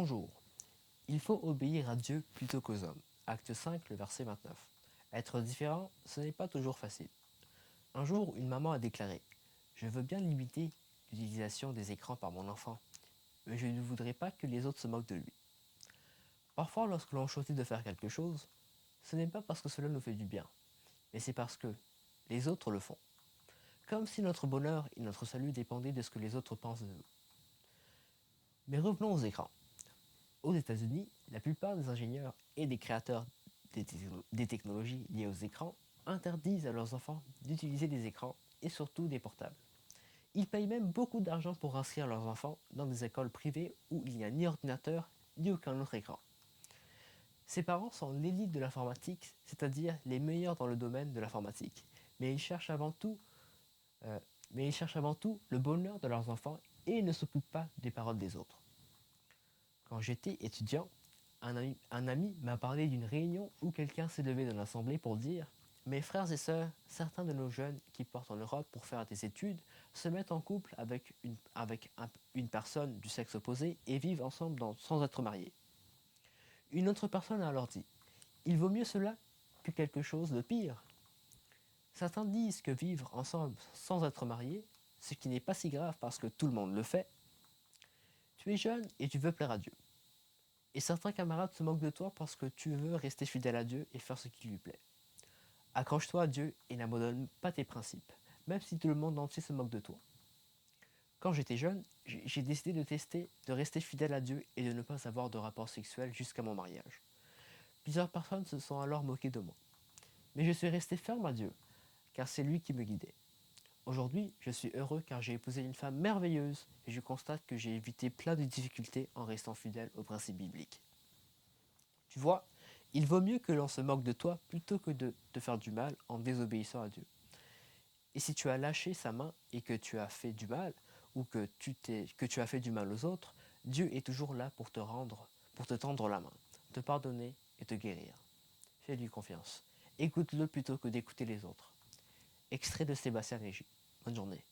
Bonjour. Il faut obéir à Dieu plutôt qu'aux hommes. Acte 5, le verset 29. Être différent, ce n'est pas toujours facile. Un jour, une maman a déclaré: Je veux bien limiter l'utilisation des écrans par mon enfant, mais je ne voudrais pas que les autres se moquent de lui. Parfois, lorsque l'on choisit de faire quelque chose, ce n'est pas parce que cela nous fait du bien, mais c'est parce que les autres le font. Comme si notre bonheur et notre salut dépendaient de ce que les autres pensent de nous. Mais revenons aux écrans. Aux États-Unis, la plupart des ingénieurs et des créateurs des technologies liées aux écrans interdisent à leurs enfants d'utiliser des écrans et surtout des portables. Ils payent même beaucoup d'argent pour inscrire leurs enfants dans des écoles privées où il n'y a ni ordinateur ni aucun autre écran. Ces parents sont l'élite de l'informatique, c'est-à-dire les meilleurs dans le domaine de l'informatique, mais ils cherchent avant tout, euh, le bonheur de leurs enfants et ne s'occupent pas des paroles des autres. Quand j'étais étudiant, un ami m'a parlé d'une réunion où quelqu'un s'est levé dans l'assemblée pour dire: Mes frères et sœurs, certains de nos jeunes qui partent en Europe pour faire des études se mettent en couple avec une personne du sexe opposé et vivent ensemble sans être mariés. Une autre personne a alors dit: Il vaut mieux cela que quelque chose de pire. Certains disent que vivre ensemble sans être mariés, ce qui n'est pas si grave parce que tout le monde le fait, tu es jeune et tu veux plaire à Dieu. Et certains camarades se moquent de toi parce que tu veux rester fidèle à Dieu et faire ce qui lui plaît. Accroche-toi à Dieu et n'abandonne pas tes principes, même si tout le monde entier se moque de toi. Quand j'étais jeune, j'ai décidé de tester de rester fidèle à Dieu et de ne pas avoir de rapport sexuel jusqu'à mon mariage. Plusieurs personnes se sont alors moquées de moi. Mais je suis resté ferme à Dieu, car c'est lui qui me guidait. Aujourd'hui, je suis heureux car j'ai épousé une femme merveilleuse et je constate que j'ai évité plein de difficultés en restant fidèle aux principes bibliques. Tu vois, il vaut mieux que l'on se moque de toi plutôt que de te faire du mal en désobéissant à Dieu. Et si tu as lâché sa main et que tu as fait du mal, ou que tu as fait du mal aux autres, Dieu est toujours là pour te tendre la main, te pardonner et te guérir. Fais-lui confiance. Écoute-le plutôt que d'écouter les autres. Extrait de Sébastien Légy. Bonne journée.